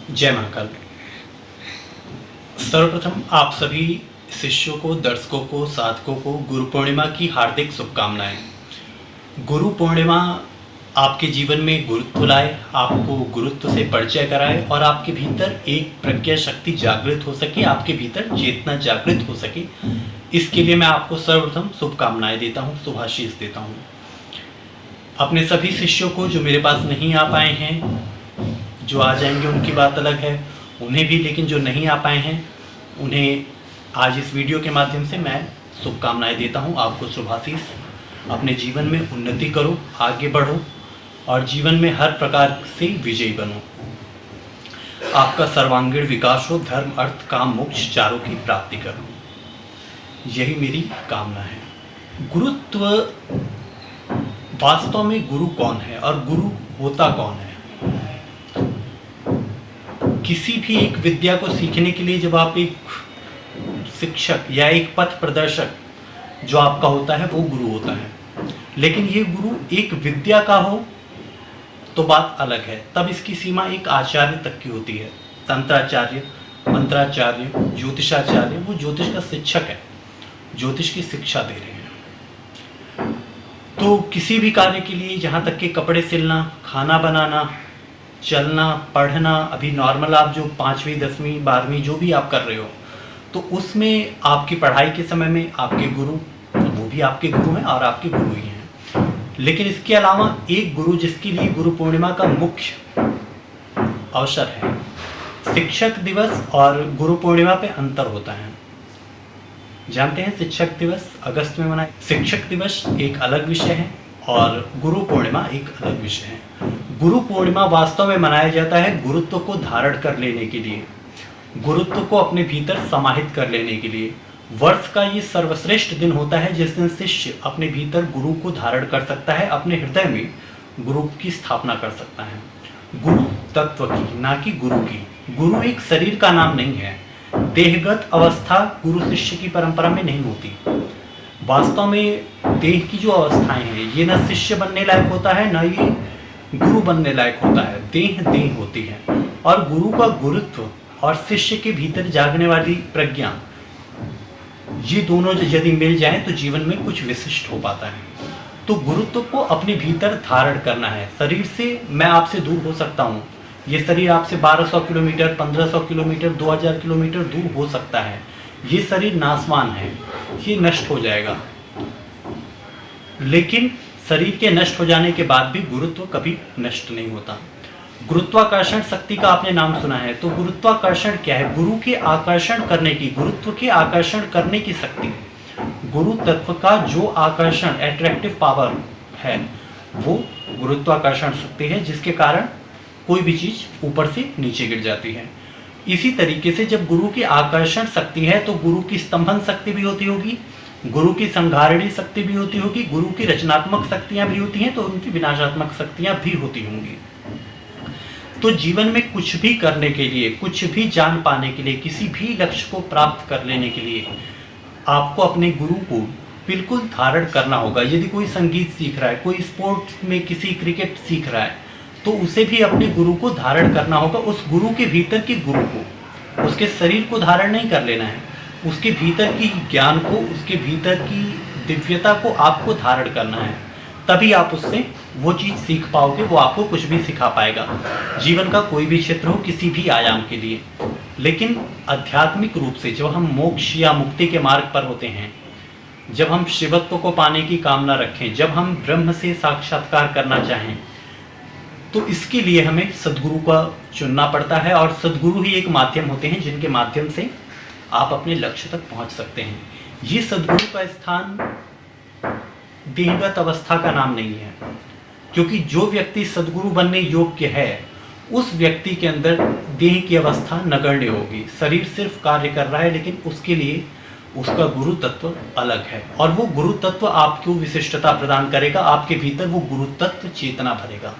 जय महाकाल। सर्वप्रथम आप सभी शिष्यों को, दर्शकों को, साधकों को गुरु पूर्णिमा की हार्दिक शुभकामनाएं। गुरु पूर्णिमा आपके जीवन में गुरुत्व लाए, आपको गुरुत्व से परिचय कराए और आपके भीतर एक प्रज्ञा शक्ति जागृत हो सके, आपके भीतर चेतना जागृत हो सके। इसके लिए मैं आपको सर्वप्रथम शुभकामनाएं देता हूँ, शुभाशीष देता हूँ। अपने सभी शिष्यों को जो मेरे पास नहीं आ पाए हैं, जो आ जाएंगे उनकी बात अलग है, उन्हें भी, लेकिन जो नहीं आ पाए हैं उन्हें आज इस वीडियो के माध्यम से मैं शुभकामनाएं देता हूं। आपको शुभाशीष। अपने जीवन में उन्नति करो, आगे बढ़ो और जीवन में हर प्रकार से विजयी बनो। आपका सर्वांगीण विकास हो, धर्म, अर्थ, काम, मोक्ष चारों की प्राप्ति करो, यही मेरी कामना है। गुरुत्व, वास्तव में गुरु कौन है और गुरु होता कौन है? किसी भी एक विद्या को सीखने के लिए जब आप एक शिक्षक या एक पथ प्रदर्शक जो आपका होता है वो गुरु होता है, लेकिन ये गुरु एक विद्या का हो तो बात अलग है। तब इसकी सीमा एक आचार्य तक की होती है। तंत्राचार्य, मंत्राचार्य, ज्योतिषाचार्य, वो ज्योतिष का शिक्षक है, ज्योतिष की शिक्षा दे रहे हैं। तो किसी भी कार्य के लिए, जहाँ तक कि कपड़े सिलना, खाना बनाना, चलना, पढ़ना, अभी नॉर्मल आप जो 5वीं 10वीं 12वीं जो भी आप कर रहे हो, तो उसमें आपकी पढ़ाई के समय में आपके गुरु, वो भी आपके गुरु हैं और आपके गुरु ही हैं। लेकिन इसके अलावा एक गुरु जिसके लिए गुरु पूर्णिमा का मुख्य अवसर है, शिक्षक दिवस और गुरु पूर्णिमा पे अंतर होता है। जानते हैं, शिक्षक दिवस अगस्त में मनाए, शिक्षक दिवस एक अलग विषय है और गुरु पूर्णिमा एक अलग विषय है। गुरु पूर्णिमा वास्तव में मनाया जाता है गुरुत्व को धारण कर लेने के लिए, गुरुत्व को अपने भीतर समाहित कर लेने के लिए। वर्ष का ये सर्वश्रेष्ठ दिन होता है जिस दिन शिष्य अपने भीतर गुरु को धारण कर सकता है, अपने हृदय में गुरु की स्थापना कर सकता है। गुरु तत्व की, ना कि गुरु की। गुरु एक शरीर का नाम नहीं है। देहगत अवस्था गुरु शिष्य की परंपरा में नहीं होती। वास्तव में देह की जो अवस्थाएं हैं, ये न शिष्य बनने लायक होता है, न ये गुरु बनने लायक होता है। देह देह होती है और गुरु का गुरुत्व और शिष्य के भीतर जागने वाली प्रज्ञा, ये दोनों यदि मिल जाएं तो जीवन में कुछ विशिष्ट हो पाता है। तो गुरुत्व को अपने भीतर धारण करना है। शरीर से मैं आपसे दूर हो सकता हूँ, ये शरीर आपसे 1200 किलोमीटर, 1500 किलोमीटर, 2000 किलोमीटर दूर हो सकता है। ये शरीर नासवान है, ये नष्ट हो जाएगा, लेकिन शरीर के नष्ट हो जाने के बाद भी गुरुत्व कभी नष्ट नहीं होता। गुरुत्वाकर्षण शक्ति का आपने नाम सुना है, तो गुरुत्वाकर्षण क्या है? गुरु के आकर्षण करने की, गुरुत्व के आकर्षण करने की शक्ति। गुरु तत्व का जो आकर्षण, एट्रैक्टिव पावर है, वो गुरुत्वाकर्षण शक्ति है, जिसके कारण कोई भी चीज ऊपर से नीचे गिर जाती है। इसी तरीके से जब गुरु की आकर्षण शक्ति है तो गुरु की स्तंभन शक्ति भी होती होगी, गुरु की संघारणी शक्ति भी होती होगी, गुरु की रचनात्मक शक्तियां भी होती हैं, तो उनकी विनाशात्मक शक्तियां भी होती होंगी। तो जीवन में कुछ भी करने के लिए, कुछ भी जान पाने के लिए, किसी भी लक्ष्य को प्राप्त कर लेने के लिए आपको अपने गुरु को बिल्कुल धारण करना होगा। यदि कोई संगीत सीख रहा है, कोई स्पोर्ट्स में किसी क्रिकेट सीख रहा है, तो उसे भी अपने गुरु को धारण करना होगा। उस गुरु के भीतर के गुरु को, उसके शरीर को धारण नहीं कर लेना है, उसके भीतर की ज्ञान को, उसके भीतर की दिव्यता को आपको धारण करना है। तभी आप उससे वो चीज़ सीख पाओगे, वो आपको कुछ भी सिखा पाएगा। जीवन का कोई भी क्षेत्र हो, किसी भी आयाम के लिए। लेकिन आध्यात्मिक रूप से जब हम मोक्ष या मुक्ति के मार्ग पर होते हैं, जब हम शिवत्व को पाने की कामना रखें, जब हम ब्रह्म से साक्षात्कार करना चाहें, तो इसके लिए हमें सद्गुरु का चुनना पड़ता है। और सद्गुरु ही एक माध्यम होते हैं जिनके माध्यम से आप अपने लक्ष्य तक पहुंच सकते हैं। ये सद्गुरु का स्थान देहगत अवस्था का नाम नहीं है, क्योंकि जो व्यक्ति सद्गुरु बनने योग्य है, उस व्यक्ति के अंदर देह की अवस्था नगण्य होगी। शरीर सिर्फ कार्य कर रहा है, लेकिन उसके लिए उसका गुरु तत्व अलग है, और वो गुरु तत्व आपको विशिष्टता प्रदान करेगा। आपके भीतर वो गुरु तत्व चेतना भरेगा।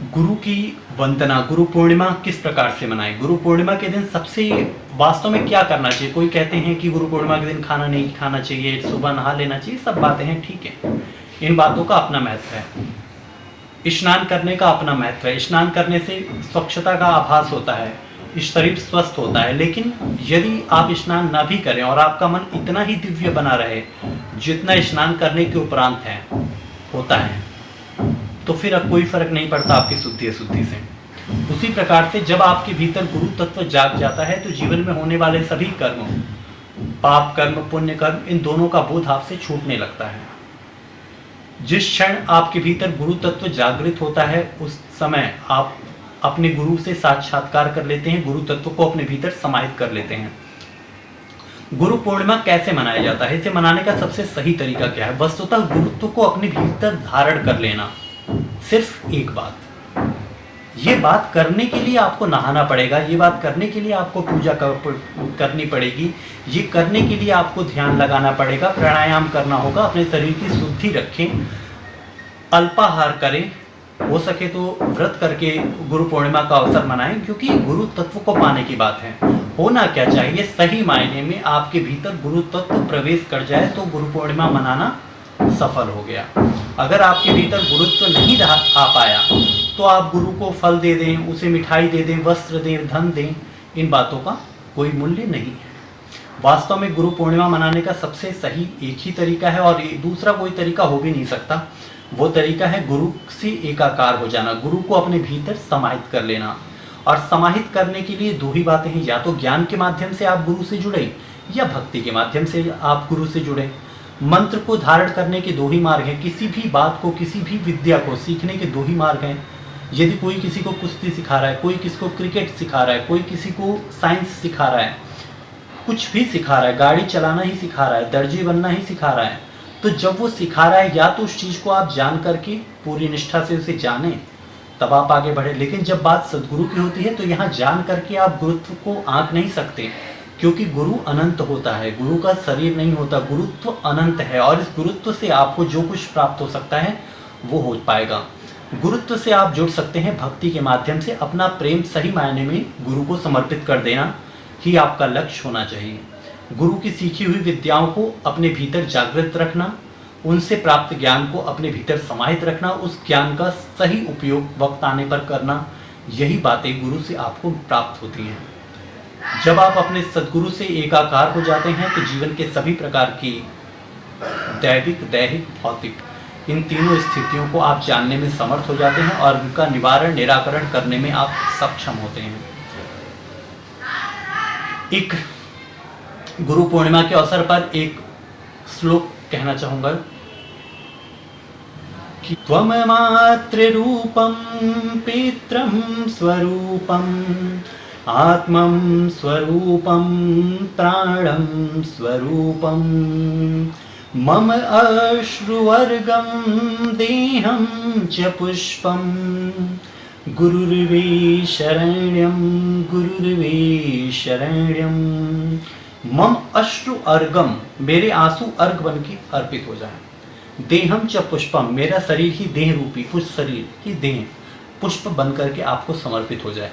गुरु की वंदना, गुरु पूर्णिमा किस प्रकार से मनाएं? गुरु पूर्णिमा के दिन सबसे वास्तव में क्या करना चाहिए? कोई कहते हैं कि गुरु पूर्णिमा के दिन खाना नहीं खाना चाहिए, सुबह नहा लेना चाहिए, सब बातें हैं, ठीक है, इन बातों का अपना महत्व है। स्नान करने का अपना महत्व है। स्नान करने से स्वच्छता का आभास होता है, शरीर स्वस्थ होता है। लेकिन यदि आप स्नान ना भी करें और आपका मन इतना ही दिव्य बना रहे जितना स्नान करने के उपरांत है होता है, तो फिर अब कोई फर्क नहीं पड़ता आपकी शुद्धि अशुद्धि से। उसी प्रकार से जब आपके भीतर गुरु तत्व जाग जाता है तो जीवन में होने वाले सभी कर्म, पाप कर्म, पुण्य कर्म, इन दोनों का बोध आपसे छूटने लगता है। जिस क्षण आपके भीतर गुरु तत्व जागृत होता है उस समय आप अपने गुरु से साक्षात्कार कर लेते हैं, गुरु तत्व को अपने भीतर समाहित कर लेते हैं। गुरु पूर्णिमा कैसे मनाया जाता है, इसे मनाने का सबसे सही तरीका क्या है? वस्तुतः गुरुत्व को अपने भीतर धारण कर लेना। सिर्फ एक बात, ये बात करने के लिए आपको नहाना पड़ेगा, ये बात करने के लिए आपको पूजा करनी पड़ेगी, ये करने के लिए आपको ध्यान लगाना पड़ेगा, प्राणायाम करना होगा, अपने शरीर की शुद्धि रखें, अल्पाहार करें, हो सके तो व्रत करके गुरु पूर्णिमा का अवसर मनाएं, क्योंकि गुरु तत्व को पाने की बात है। होना क्या चाहिए, सही मायने में आपके भीतर गुरु तत्व प्रवेश कर जाए तो गुरु पूर्णिमा मनाना सफल हो गया। अगर आपके भीतर गुरुत्व नहीं आ पाया तो आप गुरु को फल दे दें, उसे मिठाई दे दें, वस्त्र दें, धन दें, इन बातों का कोई मूल्य नहीं है। वास्तव में गुरु पूर्णिमा मनाने का सबसे सही एक ही तरीका है और दूसरा कोई तरीका हो भी नहीं सकता। वो तरीका है गुरु से एकाकार हो जाना, गुरु को अपने भीतर समाहित कर लेना। और समाहित करने के लिए दो ही बातें हैं, या तो ज्ञान के माध्यम से आप गुरु से जुड़े या भक्ति के माध्यम से आप गुरु से जुड़े। मंत्र को धारण करने के दो ही मार्ग हैं, किसी भी बात को, किसी भी विद्या को सीखने के दो ही मार्ग हैं। यदि कोई किसी को कुश्ती सिखा रहा है, कोई किसी को क्रिकेट सिखा रहा है, कोई किसी को साइंस सिखा रहा है, कुछ भी सिखा रहा है, गाड़ी चलाना ही सिखा रहा है, दर्जी बनना ही सिखा रहा है, तो जब वो सिखा रहा है या तो उस चीज़ को आप जान करके पूरी निष्ठा से उसे जाने तब आप आगे बढ़े। लेकिन जब बात सदगुरु की होती है तो यहाँ जान करके आप गुरुत्व को आंक नहीं सकते, क्योंकि गुरु अनंत होता है, गुरु का शरीर नहीं होता, गुरुत्व अनंत है और इस गुरुत्व से आपको जो कुछ प्राप्त हो सकता है वो हो पाएगा। गुरुत्व से आप जुड़ सकते हैं भक्ति के माध्यम से। अपना प्रेम सही मायने में गुरु को समर्पित कर देना ही आपका लक्ष्य होना चाहिए। गुरु की सीखी हुई विद्याओं को अपने भीतर जागृत रखना, उनसे प्राप्त ज्ञान को अपने भीतर समाहित रखना, उस ज्ञान का सही उपयोग वक्त आने पर करना, यही बातें गुरु से आपको प्राप्त होती हैं। जब आप अपने सद्गुरु से एकाकार हो जाते हैं तो जीवन के सभी प्रकार की दैविक, दैहिक, भौतिक, इन तीनों स्थितियों को आप जानने में समर्थ हो जाते हैं और उनका निवारण, निराकरण करने में आप सक्षम होते हैं। एक गुरु पूर्णिमा के अवसर पर एक श्लोक कहना चाहूँगा कि त्वम मात्र रूपम पित्रम स्वरूपम आत्मं स्वरूपं प्राणं स्वरूपं मम अश्रुवर्गं देहं च पुष्पं गुरुर्वे शरण्यं गुरुर्वे शरण्यं। मम अश्रु अर्घम, मेरे आंसू अर्घ बन के अर्पित हो जाए। देहम च पुष्पम, मेरा शरीर ही देह रूपी, पुष्प शरीर ही देह पुष्प बन करके आपको समर्पित हो जाए।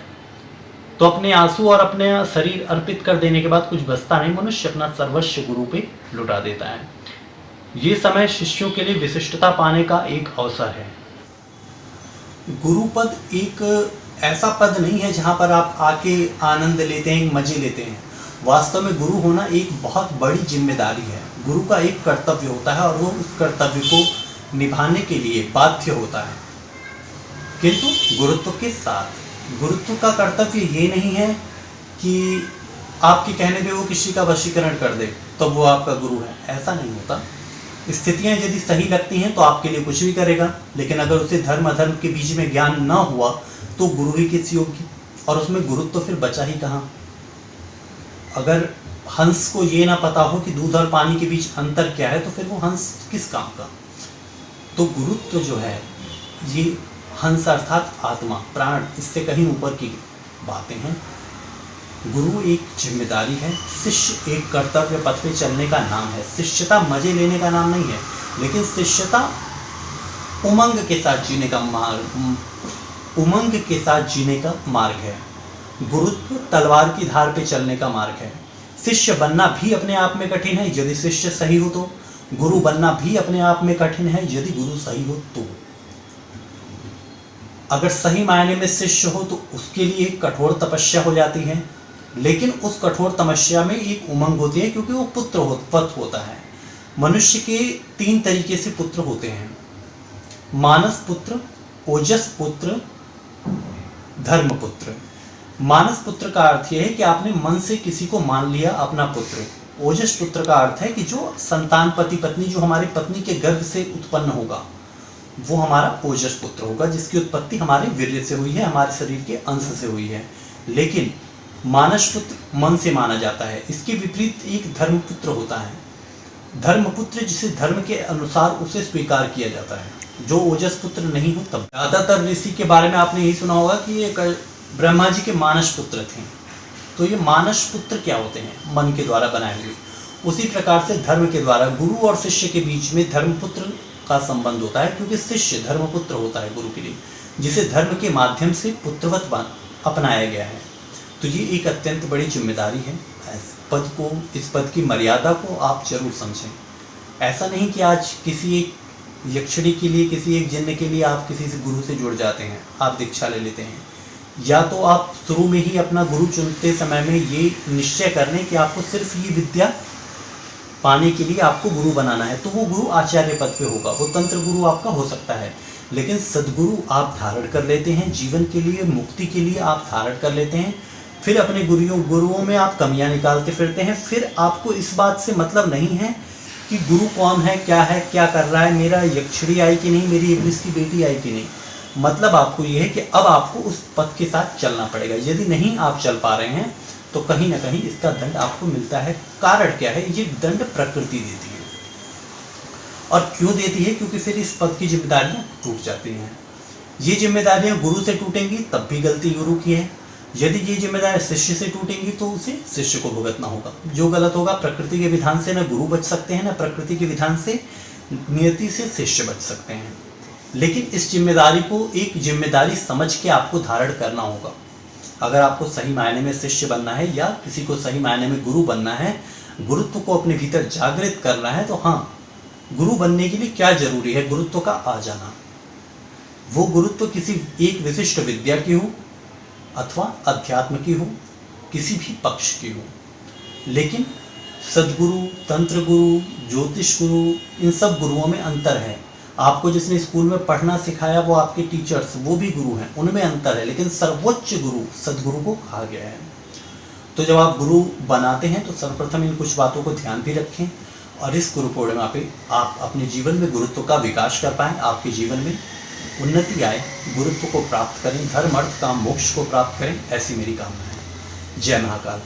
तो अपने आंसू और अपने शरीर अर्पित कर देने के बाद कुछ बचता नहीं, मनुष्य अपना सर्वस्व गुरु पे लुटा देता है। ये समय शिष्यों के लिए विशिष्टता पाने का एक अवसर है। गुरु पद एक ऐसा पद नहीं है जहाँ पर आप आके आनंद लेते हैं, मजे लेते हैं। वास्तव में गुरु होना एक बहुत बड़ी जिम्मेदारी है। गुरु का एक कर्तव्य होता है और वो उस कर्तव्य को निभाने के लिए बाध्य होता है। किंतु गुरुत्व के साथ, गुरुत्व का कर्तव्य ये नहीं है कि आपके कहने पे वो किसी का वशीकरण कर दे तो वो आपका गुरु है, ऐसा नहीं होता। स्थितियां यदि सही लगती हैं तो आपके लिए कुछ भी करेगा, लेकिन अगर उसे धर्म अधर्म के बीच में ज्ञान न हुआ तो गुरु ही किस योग की, और उसमें गुरुत्व फिर बचा ही कहाँ। अगर हंस को ये ना पता हो कि दूध और पानी के बीच अंतर क्या है तो फिर वो हंस किस काम का। तो गुरुत्व जो है ये हंस अर्थात आत्मा, प्राण, इससे कहीं ऊपर की बातें हैं। गुरु एक जिम्मेदारी है, शिष्य एक कर्तव्य पथ पे चलने का नाम है। शिष्यता मजे लेने का नाम नहीं है, लेकिन शिष्यता उमंग के साथ जीने का मार्ग, उमंग के साथ जीने का मार्ग है। गुरुत्व तलवार की धार पे चलने का मार्ग है। शिष्य बनना भी अपने आप में कठिन है यदि शिष्य सही हो तो, गुरु बनना भी अपने आप में कठिन है यदि गुरु सही हो तो। अगर सही मायने में शिष्य हो तो उसके लिए एक कठोर तपस्या हो जाती है, लेकिन उस कठोर तपस्या में एक उमंग होती है क्योंकि वो पुत्र होता है। मनुष्य के 3 तरीके से पुत्र होते हैं, मानस पुत्र, ओजस पुत्र, धर्म पुत्र। मानस पुत्र का अर्थ यह है कि आपने मन से किसी को मान लिया अपना पुत्र। ओजस पुत्र का अर्थ है कि जो संतान, पति पत्नी जो हमारी पत्नी के गर्भ से उत्पन्न होगा वो हमारा ओजस पुत्र होगा, जिसकी उत्पत्ति हमारे वीर्य से हुई है, हमारे शरीर के अंश से हुई है। लेकिन मानस पुत्र मन से माना जाता है। इसके विपरीत एक धर्म पुत्र होता है। धर्म पुत्र जिसे धर्म के अनुसार उसे स्वीकार किया जाता है, जो ओजस पुत्र नहीं हो। तब ज्यादातर ऋषि के बारे में आपने यही सुना होगा कि ये ब्रह्मा जी के मानस पुत्र थे। तो ये मानस पुत्र क्या होते हैं? मन के द्वारा बनाए हुए। उसी प्रकार से धर्म के द्वारा गुरु और शिष्य के बीच में धर्मपुत्र का संबंध होता है, क्योंकि शिष्य धर्मपुत्र होता है गुरु के लिए, जिसे धर्म के माध्यम से पुत्रवत अपनाया गया है। तो ये एक अत्यंत बड़ी जिम्मेदारी है। इस पद की मर्यादा को आप जरूर समझें। ऐसा नहीं कि आज किसी एक यक्षिणी के लिए, किसी एक जिन्न के लिए आप किसी से गुरु से जुड़ जाते हैं, आप दीक्षा ले लेते हैं, या तो आप शुरू में ही अपना गुरु चुनते समय में ये निश्चय कर लें कि आपको सिर्फ ये विद्या पाने के लिए आपको गुरु बनाना है, तो वो गुरु आचार्य पद पे होगा, वो तंत्र गुरु आपका हो सकता है। लेकिन सदगुरु आप धारण कर लेते हैं, जीवन के लिए, मुक्ति के लिए आप धारण कर लेते हैं। फिर अपने गुरुओं में आप कमियां निकालते फिरते हैं। फिर आपको इस बात से मतलब नहीं है कि गुरु कौन है, क्या कर रहा है, मेरा यक्षिणी आई कि नहीं, मेरी इब्लिस की बेटी आई कि नहीं। मतलब आपको ये है कि अब आपको उस पथ के साथ चलना पड़ेगा। यदि नहीं आप चल पा रहे हैं तो कहीं ना कहीं इसका दंड आपको मिलता है। कारण क्या है? ये दंड प्रकृति देती है। और क्यों देती है? क्योंकि फिर इस पद की जिम्मेदारियां टूट जाती हैं। ये जिम्मेदारियां गुरु से टूटेंगी तब भी गलती गुरु की है। यदि ये जिम्मेदारी शिष्य से टूटेंगी तो उसे शिष्य को भुगतना होगा। जो गलत होगा, प्रकृति के विधान से न गुरु बच सकते हैं, न प्रकृति के विधान से, नियति से शिष्य बच सकते हैं। लेकिन इस जिम्मेदारी को एक जिम्मेदारी समझ के आपको धारण करना होगा। अगर आपको सही मायने में शिष्य बनना है या किसी को सही मायने में गुरु बनना है, गुरुत्व को अपने भीतर जागृत करना है, तो हाँ, गुरु बनने के लिए क्या जरूरी है? गुरुत्व का आ जाना। वो गुरुत्व किसी एक विशिष्ट विद्या की हो अथवा अध्यात्म की हो, किसी भी पक्ष की हो। लेकिन सदगुरु, तंत्र गुरु, ज्योतिष गुरु, इन सब गुरुओं में अंतर है। आपको जिसने स्कूल में पढ़ना सिखाया वो आपके टीचर्स, वो भी गुरु हैं, उनमें अंतर है। लेकिन सर्वोच्च गुरु सदगुरु को कहा गया है। तो जब आप गुरु बनाते हैं तो सर्वप्रथम इन कुछ बातों को ध्यान भी रखें और इस गुरु पूर्णिमा पे आप अपने जीवन में गुरुत्व का विकास कर पाएं, आपके जीवन में उन्नति आए, गुरुत्व को प्राप्त करें, धर्म अर्थ काम मोक्ष को प्राप्त करें, ऐसी मेरी कामना है। जय महाकाल।